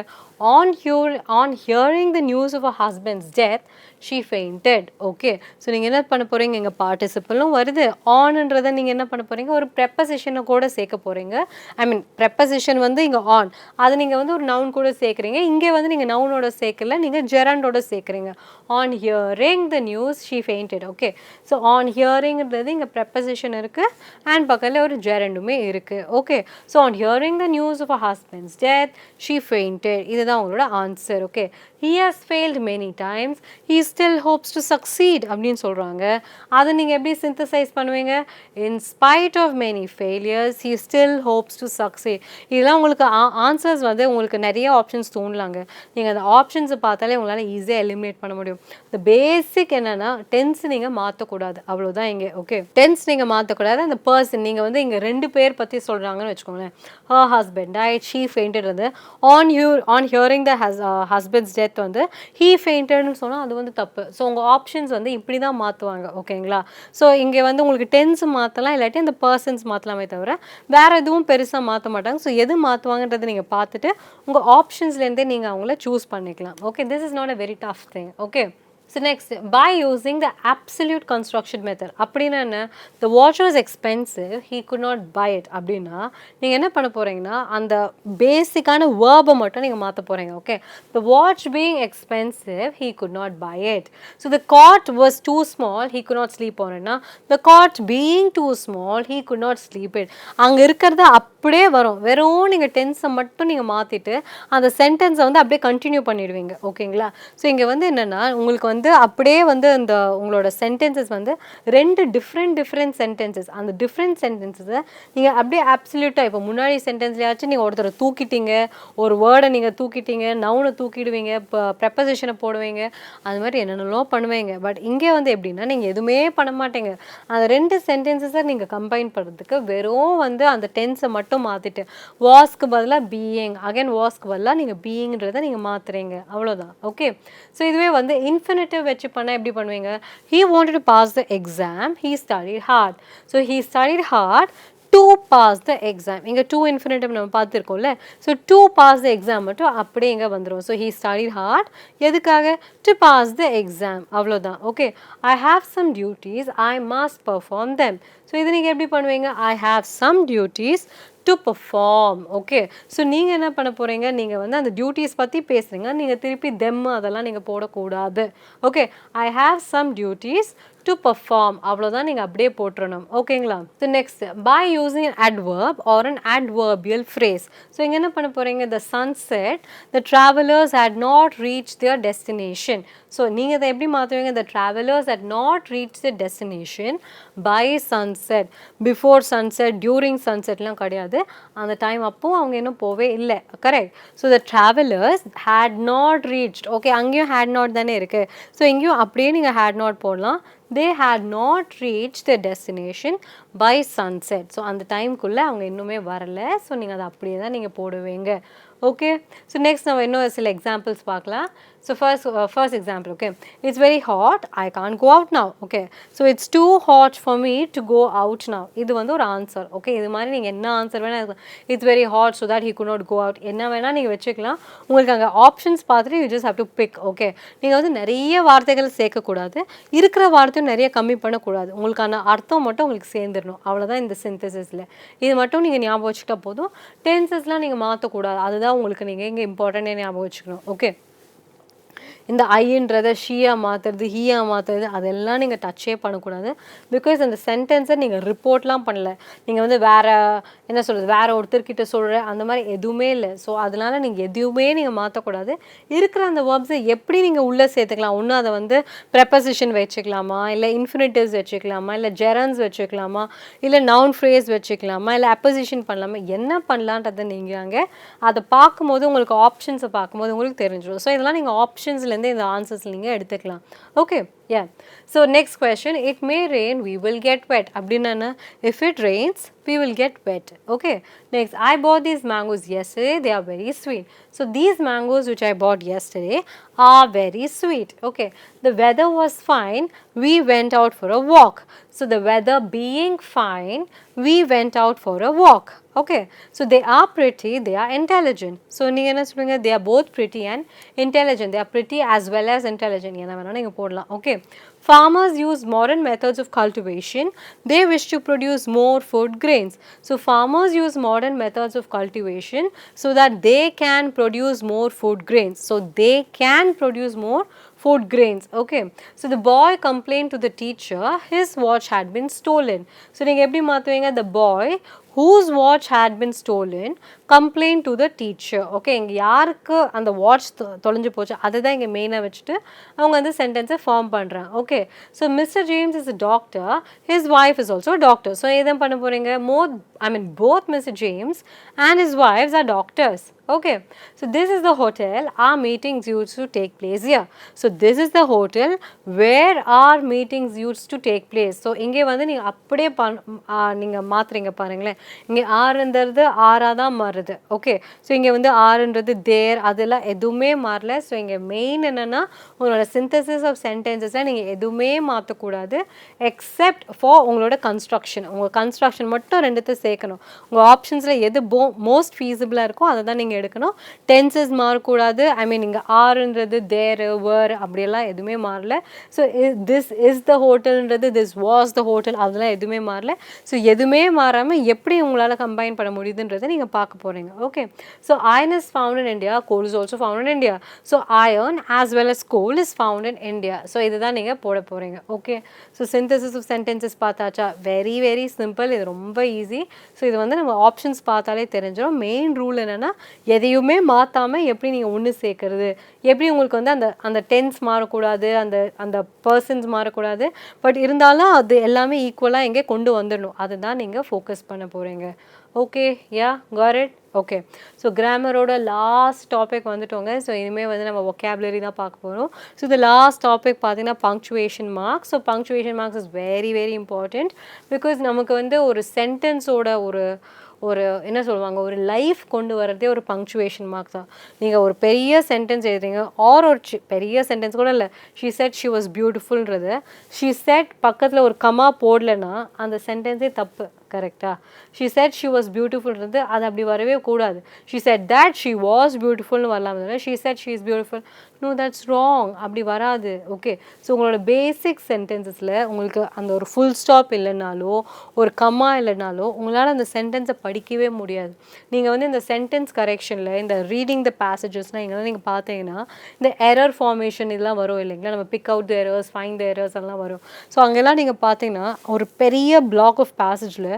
On hearing the news of her husband's death, she fainted. Okay, so நீங்கள் என்ன பண்ண போகிறீங்க, இங்கே பார்ட்டிசிபிளும் வருது, ஆன்ன்றதை நீங்கள் என்ன பண்ண போகிறீங்க, ஒரு ப்ரெப்பசிஷனை கூட சேர்க்க போகிறீங்க. ஐ மீன் ப்ரெப்பசிஷன் வந்து இங்கே ஆன், அது நீங்கள் வந்து ஒரு நவுன் கூட சேர்க்குறீங்க. இங்கே வந்து நீங்கள் நவுனோட சேர்க்கல, நீங்கள் ஜெரண்டோட சேர்க்குறீங்க. On hearing the news, she fainted. Okay, so on hearingன்றது இங்கே ப்ரெப்பசிஷன் இருக்குது அண்ட் பக்கத்தில் ஒரு ஜெரண்டுமே இருக்குது. Okay, so on hearing the news of her husband's death, she fainted. இதுதான் உங்களோட answer. Okay, he has failed many times, he still hopes to succeed அப்படின்னு சொல்கிறாங்க. அதை நீங்கள் எப்படி சிந்தசைஸ் பண்ணுவீங்க? In spite of many failures, he still hopes to succeed. இதெல்லாம் உங்களுக்கு ஆன்சர்ஸ் வந்து உங்களுக்கு நிறைய ஆப்ஷன்ஸ் தோணலாங்க. நீங்கள் அந்த ஆப்ஷன்ஸை பார்த்தாலே உங்களால் ஈஸியாக எலிமினேட் பண்ண முடியும். இந்த பேசிக் என்னென்னா டென்ஸ் நீங்கள் மாற்றக்கூடாது, அவ்வளோதான் இங்கே. ஓகே, டென்ஸ் நீங்கள் மாற்றக்கூடாது. அந்த பர்சன் நீங்கள் வந்து இங்கே 2 பேர் பற்றி சொல்கிறாங்கன்னு வச்சுக்கோங்களேன். her husband died, she fainted வந்து on hearing the husband's death வந்து he faintedனு சொன்னால் அது வந்து தப்பு. ஸோ உங்கள் ஆப்ஷன்ஸ் வந்து இப்படி தான் மாற்றுவாங்க. ஓகேங்களா? ஸோ இங்கே வந்து உங்களுக்கு டென்ஸ் மாற்றலாம், இல்லாட்டி அந்த பர்சன்ஸ் மாற்றலாமே தவிர வேறு எதுவும் பெருசாக மாற்ற மாட்டாங்க. ஸோ எது மாற்றுவாங்கன்றதை நீங்கள் பார்த்துட்டு உங்கள் ஆப்ஷன்ஸ்லேருந்தே நீங்கள் அவங்கள சூஸ் பண்ணிக்கலாம். Okay, this is not a very tough thing. Okay, so next, by using the absolute construction method, அப்படின்னா என்ன, the watch was expensive, he could not buy it அப்படின்னா நீங்கள் என்ன பண்ண போகிறீங்கன்னா அந்த பேசிக்கான வேர்பை மட்டும் நீங்கள் மாற்ற போகிறீங்க. Okay, the watch being expensive, he could not buy it. So the cot was too small, he could not sleep on it. The cot being too small, he could not sleep it. அங்கே இருக்கிறத அப்படியே வரும், வெறும் நீங்கள் டென்ஸை மட்டும் நீங்கள் மாற்றிட்டு அந்த சென்டென்ஸை வந்து அப்படியே கண்டினியூ பண்ணிடுவீங்க. ஓகேங்களா? ஸோ இங்கே வந்து என்னென்னா உங்களுக்கு வந்து அப்படியே வந்து அந்த உங்களோட சென்டென்சஸ் வந்து 2 டிஃப்ரெண்ட் சென்டென்சஸ், அந்த டிஃப்ரெண்ட் சென்டென்சஸை நீங்கள் அப்படியே அப்சல்யூட்டாக இப்போ முன்னாடி சென்டென்ஸ்லையாச்சும் நீங்கள் ஒருத்தரை தூக்கிட்டீங்க, ஒரு வேர்டை நீங்கள் தூக்கிட்டீங்க, நவுனை தூக்கிடுவீங்க, இப்போ ப்ரெப்பசிஷனை போடுவீங்க, அது மாதிரி என்னென்னலாம் பண்ணுவீங்க. பட் இங்கே வந்து எப்படின்னா நீங்கள் எதுவுமே பண்ண மாட்டீங்க. அந்த 2 சென்டென்சஸை நீங்கள் கம்பைன் பண்ணுறதுக்கு வெறும் வந்து அந்த டென்ஸை மட்டும் மாற்றிட்டு வாஸ்க்கு பதிலாக பீயிங், அகைன் வாஸ்க்கு பதிலாக நீங்கள் பீயிங்கிறத நீங்கள் மாற்றுறீங்க, அவ்வளோதான். ஓகே, ஸோ இதுவே வந்து இன்ஃபினிட்டிவ் வச்சு பண்ணால் எப்படி பண்ணுவீங்க? He wanted to pass the exam, he studied hard. So he studied hard to pass the exam. இங்கே to infinitive நம்ம பார்த்துருக்கோம்ல. So to pass the exam மட்டும் அப்படியே இங்கே வந்துடும். ஸோ he studied hard எதுக்காக? To pass the exam, அவ்வளோதான். Okay, I have some duties, I must perform them. So இது நீங்கள் எப்படி பண்ணுவீங்க? I have some duties to perform. Okay, so நீங்கள் என்ன பண்ண போகிறீங்க, நீங்கள் வந்து அந்த டியூட்டிஸ் பற்றி பேசுகிறீங்க, நீங்கள் திருப்பி தெம் அதெல்லாம் நீங்கள் போடக்கூடாது. Okay, I have some duties to perform, அவ்வளோதான், நீங்கள் அப்படியே போட்டுறணும். ஓகேங்களா? So next, by using an adverb or an adverbial phrase. So இங்கே என்ன பண்ண போகிறீங்க, the sunset, the travelers had not reached their destination. So நீங்கள் இதை எப்படி மாற்றுவீங்க, the travelers had not reached their destination by sunset, before sunset, during sunsetலாம் கிடையாது, அந்த டைம் அப்போது அவங்க இன்னும் போவே இல்லை. Correct? So the travelers had not reached. Okay, அங்கேயும் had not தானே இருக்குது. ஸோ இங்கேயும் அப்படியே நீங்கள் had not போடலாம். they had not reached their destination by sunset. So அந்த டைம்குள்ளே அவங்க இன்னுமே வரலை. ஸோ நீங்கள் அதை அப்படியே தான் நீங்கள் போடுவீங்க. ஓகே, ஸோ நெக்ஸ்ட் நம்ம இன்னும் சில எக்ஸாம்பிள்ஸ் பார்க்கலாம். So first example. Okay, it's very hot, I can't go out now. Okay, so it's too hot for me to go out now. இது வந்து ஒரு ஆன்சர். ஓகே, இது மாதிரி நீங்கள் என்ன ஆன்சர் வேணால், it's very hot so that he could not go out, என்ன வேணால் நீங்கள் வச்சுக்கலாம். உங்களுக்கு அங்கே ஆப்ஷன்ஸ் பார்த்துட்டு you just have to pick. Okay, நீங்கள் வந்து நிறைய வார்த்தைகள் சேர்க்கக்கூடாது, இருக்கிற வார்த்தையும் நிறைய கம்மி பண்ணக்கூடாது, உங்களுக்கான அர்த்தம் மட்டும் உங்களுக்கு சேர்ந்துடணும், அவ்வளோதான் இந்த சிந்தசிஸில். இது மட்டும் நீங்கள் ஞாபகம் வச்சுக்கிட்டா போதும். டென்சஸ்லாம் நீங்கள் மாற்றக்கூடாது, அதுதான் உங்களுக்கு நீங்கள் இங்கே இம்பார்ட்டன்ட்டே ஞாபகம் வச்சுக்கணும். ஓகே, இந்த ஐன்றதை ஷீயாக மாற்றுறது, ஹீயாக மாற்றுறது, அதெல்லாம் நீங்கள் டச்சே பண்ணக்கூடாது. பிகாஸ் அந்த சென்டென்ஸை நீங்கள் ரிப்போர்ட்லாம் பண்ணல, நீங்கள் வந்து வேறு என்ன சொல்கிறது, வேறு ஒருத்தர்கிட்ட சொல்கிற அந்த மாதிரி எதுவுமே இல்லை. ஸோ அதனால் நீங்கள் எதுவுமே நீங்கள் மாற்றக்கூடாது. இருக்கிற அந்த வேர்ப்ஸை எப்படி நீங்கள் உள்ளே சேர்த்துக்கலாம், ஒன்று அதை வந்து ப்ரெப்பசிஷன் வச்சுக்கலாமா, இல்லை இன்ஃபினிட்டிவ்ஸ் வச்சுக்கலாமா, இல்லை ஜெரன்ஸ் வச்சுக்கலாமா, இல்லை நவுன் ஃப்ரேஸ் வச்சுக்கலாமா, இல்லை அப்போசிஷன் பண்ணலாமா, என்ன பண்ணலான்றதை நீங்கள் அங்கே அதை பார்க்கும்போது உங்களுக்கு ஆப்ஷன்ஸை பார்க்கும்போது உங்களுக்கு தெரிஞ்சிடும். ஸோ இதெல்லாம் நீங்கள் ஆப்ஷன்ஸில் இந்த ஆன்சர்ஸ் நீங்கள் எடுத்துக்கலாம். Okay, yeah. So next question, it may rain, we will get wet. அப்படின்னா if it Reigns we will get wet. Okay, next, I bought these mangoes yesterday, they are very sweet. So these mangoes which I bought yesterday are very sweet. Okay, the weather was fine, we went out for a walk. So the weather being fine, we went out for a walk. Okay, so they are pretty, they are intelligent. So நீங்க என்ன சொல்லுங்க, they are both pretty and intelligent. They are pretty as well as intelligent. என்ன வேணா நீங்க போடலாம். Okay, farmers use modern methods of cultivation. They wish to produce more food grains. So farmers use modern methods of cultivation so that they can produce more food grains. So they can produce more food grains. Okay, so the boy complained to the teacher his watch had been stolen. So நீங்க எப்படி மாத்துவீங்க, the boy whose watch had been stolen complained to the teacher. Okay, இங்க யாருக்கு அந்த வாட்ச் தொலைஞ்சு போச்சு அதுதான் இங்க மெயினா வச்சுட்டு அவங்க வந்து சென்டென்ஸை ஃபார்ம் பண்றாங்க. Okay, so mister James is a doctor, his wife is also a doctor. So எதை பண்ண போறீங்க, both Mr. James and his wives are doctors. Okay, so this is the hotel our meetings used to take place here. So this is the hotel where our meetings used to take place. So இங்கே வந்து நீங்க அப்படியே நீங்க மாத்துறீங்க பாருங்களேன், இங்கே ஆறுன்றது ஆறா தான் மாறுது. ஓகே, ஸோ இங்கே வந்து ஆறுன்றது தேர் அதெல்லாம் எதுவுமே மாறல. ஸோ இங்கே மெயின் என்னன்னா உங்களோட சிந்தசிஸ் ஆஃப் சென்டென்சஸை நீங்கள் எதுவுமே மாற்றக்கூடாது எக்ஸப்ட் ஃபார் உங்களோட கன்ஸ்ட்ரக்ஷன். உங்கள் கன்ஸ்ட்ரக்ஷன் மட்டும் ரெண்டுத்தை சேர்க்கணும். உங்கள் ஆப்ஷன்ஸில் எது மோஸ்ட் ஃபீஸிபிளாக இருக்கோ அதை தான் நீங்கள் எடுக்கணும். டென்சஸ் மாறக்கூடாது. இங்கே ஆறுன்றது தேர் வர் அப்படியெல்லாம் எதுவுமே மாறல. ஸோ திஸ் இஸ் த ஹோட்டல்ன்றது திஸ் வாஸ் த ஹோட்டல் அதெல்லாம் எதுவுமே மாறல. ஸோ எதுவுமே மாறாமல் எப்படி உங்களால் கம்பைன் பண்ண முடியுதுன்றதை நீங்கள் பார்க்க போகிறீங்க. Okay, so iron is found in India, coal is also found in India. So iron as well as coal is found in India. So இதுதான் நீங்கள் போட போகிறீங்க. Okay, so synthesis of sentences பார்த்தாச்சா, வெரி வெரி சிம்பிள், இது ரொம்ப ஈஸி. ஸோ இது வந்து நம்ம ஆப்ஷன்ஸ் பார்த்தாலே தெரிஞ்சிடும். மெயின் ரூல் என்னென்னா எதையுமே மாற்றாமல் எப்படி நீங்கள் ஒன்று சேர்க்கறது, எப்படி உங்களுக்கு வந்து அந்த டென்ஸ் மாறக்கூடாது, அந்த பர்சன்ஸ் மாறக்கூடாது, பட் இருந்தாலும் அது எல்லாமே ஈக்குவலாக இங்கே கொண்டு வந்துடணும். அதுதான் நீங்கள் ஃபோக்கஸ் பண்ண போகிறீங்க. Okay, yeah got it. Okay, so கிராமரோட லாஸ்ட் டாபிக் வந்துட்டோங்க. ஸோ இனிமேல் வந்து நம்ம ஒகேபுலரி தான் பார்க்க போகிறோம். ஸோ இந்த லாஸ்ட் டாபிக் பார்த்தீங்கன்னா punctuation marks. So punctuation marks is very very important because நமக்கு வந்து ஒரு சென்டென்ஸோட ஒரு என்ன சொல்லுவாங்க, ஒரு லைஃப் கொண்டு வரதே ஒரு பங்க்சுவேஷன் மார்க் தான். நீங்கள் ஒரு பெரிய சென்டென்ஸ் எழுதுறீங்க ஆர் ஒரு பெரிய சென்டென்ஸ் கூட இல்லை, ஷீ செட் ஷி வாஸ் பியூட்டிஃபுல்ன்றது ஷீ செட் பக்கத்தில் ஒரு கமா போடலைன்னா அந்த சென்டென்ஸே தப்பு. கரெக்டா, ஷீ செட் ஷி வாஸ் பியூட்டிஃபுல்ன்றது அது அப்படி வரவே கூடாது. She said that she was பியூட்டிஃபுல்னு வரலாம். She said she is beautiful, no that's wrong, அப்படி வராது. ஓகே, ஸோ உங்களோட பேசிக் சென்டென்சஸில் உங்களுக்கு அந்த ஒரு ஃபுல் ஸ்டாப் இல்லைனாலோ ஒரு கம்மா இல்லைனாலோ உங்களால் அந்த சென்டென்ஸை படிக்கவே முடியாது. நீங்கள் வந்து இந்த சென்டென்ஸ் கரெக்ஷனில் இந்த ரீடிங் த பேசேஜஸ்னால் இங்கெல்லாம் நீங்கள் பார்த்தீங்கன்னா இந்த எரர் ஃபார்மேஷன் இதெல்லாம் வரும் இல்லைங்களா, நம்ம big out the errors, find the errors எல்லாம் வரும். ஸோ அங்கெல்லாம் நீங்கள் பார்த்தீங்கன்னா ஒரு பெரிய பிளாக் ஆஃப் பேசேஜில்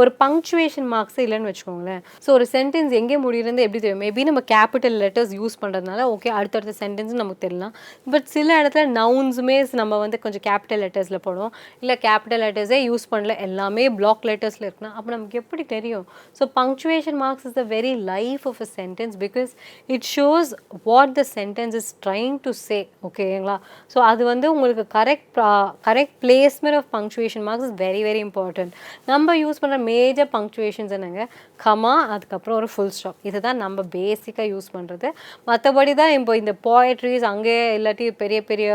ஒரு பங்க்சுவேஷன் மார்க்ஸே இல்லைன்னு வச்சுக்கோங்களேன். ஸோ ஒரு சென்டென்ஸ் எங்கே முடியிருந்து எப்படி தெரியும், மேபி நம்ம கேபிட்டல் லெட்டர்ஸ் யூஸ் பண்ணுறதுனால ஓகே அடுத்தடுத்த சென்டென்ஸ் நமக்கு தெரியலாம். பட் சில இடத்துல நவுன்ஸுமே நம்ம வந்து கொஞ்சம் கேபிட்டல் லெட்டர்ஸில் போடும், இல்லை கேபிட்டல் லெட்டர்ஸே யூஸ் பண்ணல எல்லாமே பிளாக் லெட்டர்ஸில் இருக்குன்னா அப்போ நமக்கு எப்படி தெரியும். So punctuation marks is the very life of a sentence because it shows what the sentence is trying to say. ஓகேங்களா, ஸோ அது வந்து உங்களுக்கு correct placement of punctuation marks is very very important. நம்ம யூஸ் பண்ணுற மேஜர் பங்க்சுவேஷன்ஸ் என்னங்க, கமா அதுக்கப்புறம் ஒரு ஃபுல் ஸ்டாப், இதுதான் நம்ம பேசிக்காக யூஸ் பண்ணுறது. மற்றபடி தான் இப்போ இந்த போயட்ரிஸ் அங்கே இல்லாட்டி பெரிய பெரிய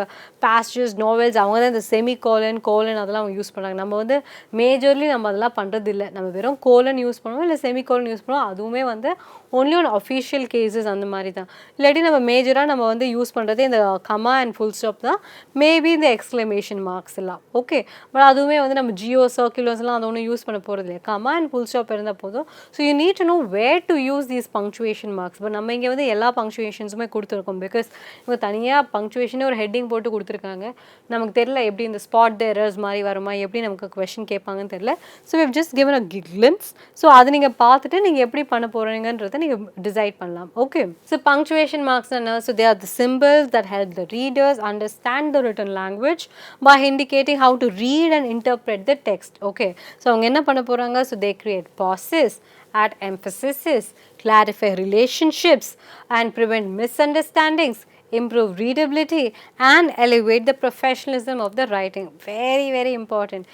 பேசேஜஸ் நாவல்ஸ் அவங்க தான் இந்த செமி கோலன் அதெல்லாம் அவங்க யூஸ் பண்ணுறாங்க. நம்ம வந்து மேஜர்லி நம்ம அதெல்லாம் பண்ணுறது இல்லை. நம்ம வெறும் கோலன் யூஸ் பண்ணுவோம் இல்லை செமி கோலன் யூஸ் பண்ணுவோம். அதுவுமே வந்து ஒன்லி ஒன் அஃபிஷியல் கேசஸ் அந்த மாதிரி தான். இல்லாட்டி நம்ம மேஜராக நம்ம வந்து யூஸ் பண்ணுறது இந்த கமா அண்ட் ஃபுல் ஸ்டாப் தான், மேபி இந்த எக்ஸ்க்ளமேஷன் மார்க்ஸ் எல்லாம். ஓகே, பட் அதுவுமே வந்து நம்ம ஜியோ சர்க்குலர்ஸ்லாம் அதை ஒன்றும் யூஸ் பண்ண போகிறது இல்லையா, கமா அண்ட் ஃபுல் ஸ்டாப் இருந்தால் போதும். So you need to know where to use these punctuation marks. But நம்ம இங்கே வந்து எல்லா பங்க்சுவேஷன்ஸுமே கொடுத்துருக்கோம் பிகாஸ் இவங்க தனியாக பங்க்சுவேஷனே ஒரு ஹெட்டிங் போட்டு கொடுத்துருக்காங்க. நமக்கு தெரியல எப்படி இந்த ஸ்பாட் த எரர்ஸ் மாதிரி வருமா, எப்படி நமக்கு கொஸ்டின் கேட்பாங்கன்னு தெரியல. So we've just given a glimpse. So அது நீங்கள் பார்த்துட்டு நீங்கள் எப்படி பண்ண போகிறீங்கன்றதை நீங்கள் டிசைட் பண்ணலாம். ஓகே, ஸோ பங்க்சுவேஷன் மார்க்ஸ் என்ன, so they are the symbols that help the readers understand the written language by indicating how to read and interpret the text. Okay, so அவங்க என்ன பண்ண போகிறாங்க, so they create pauses, add emphasis, clarify relationships and prevent misunderstandings, improve readability and elevate the professionalism of the writing. Very very important.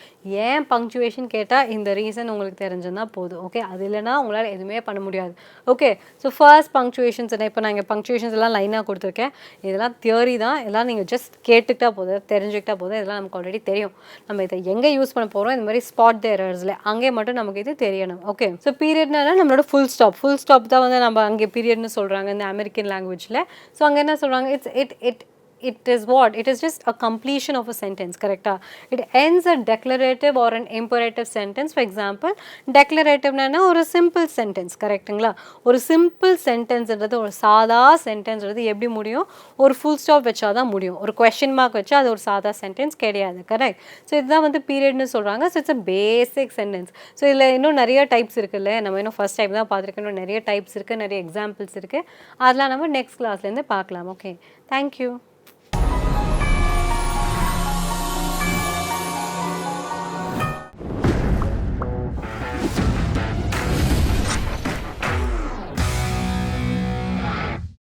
ஏன் punctuation கேட்டால் இந்த ரீசன் உங்களுக்கு தெரிஞ்சுன்னா போதும். ஓகே, அது இல்லைனா உங்களால் எதுவுமே பண்ண முடியாது. ஓகே, ஸோ ஃபர்ஸ்ட் பங்க்சுவேஷன்ஸ் என்ன, இப்போ நான் இங்கே பங்க்சுவேஷன்ஸ் எல்லாம் லைனாக கொடுத்துருக்கேன். இதெல்லாம் தியரி தான், எல்லாம் நீங்கள் ஜஸ்ட் கேட்டுக்கிட்டா போதும், தெரிஞ்சுக்கிட்டா போதும். இதெல்லாம் நமக்கு ஆல்ரெடி தெரியும். நம்ம இதை எங்கே யூஸ் பண்ண போகிறோம், இந்த மாதிரி ஸ்பாட் த எரர்ஸில் அங்கே மட்டும் நமக்கு இது தெரியணும். ஓகே, ஸோ பீரியட்னா நம்மளோட ஃபுல் ஸ்டாப் தான் வந்து நம்ம அங்கே பீரியட்னு சொல்கிறாங்க இந்த அமெரிக்கன் லாங்குவேஜில். ஸோ அங்கே என்ன சொல்கிறாங்க, it is what? It is just a completion of a sentence, correct? It ends a declarative or an imperative sentence. For example, declarative na ஒரு simple sentence, correctங்களா? ஒரு simple sentenceன்றது ஒரு சாதா சென்டென்ஸ்ன்றது எப்படி முடியும், ஒரு full stop வச்சாதான் முடியும். ஒரு question mark வச்சா அது ஒரு சாதா சென்டென்ஸ் கிடையாது, கரெக்ட்? ஸோ இதுதான் வந்து பீரியட்னு சொல்கிறாங்க. So it's a basic sentence. So இதில் இன்னும் நிறைய டைப்ஸ் இருக்குல்ல, நம்ம இன்னும் ஃபர்ஸ்ட் டைப் தான் பார்த்துருக்கோம். இன்னும் நிறைய டைப்ஸ் இருக்குது, நிறைய எக்ஸாம்பிள்ஸ் இருக்குது. அதெல்லாம் நம்ம நெக்ஸ்ட் கிளாஸ்லேருந்து பார்க்கலாம். Okay, thank you.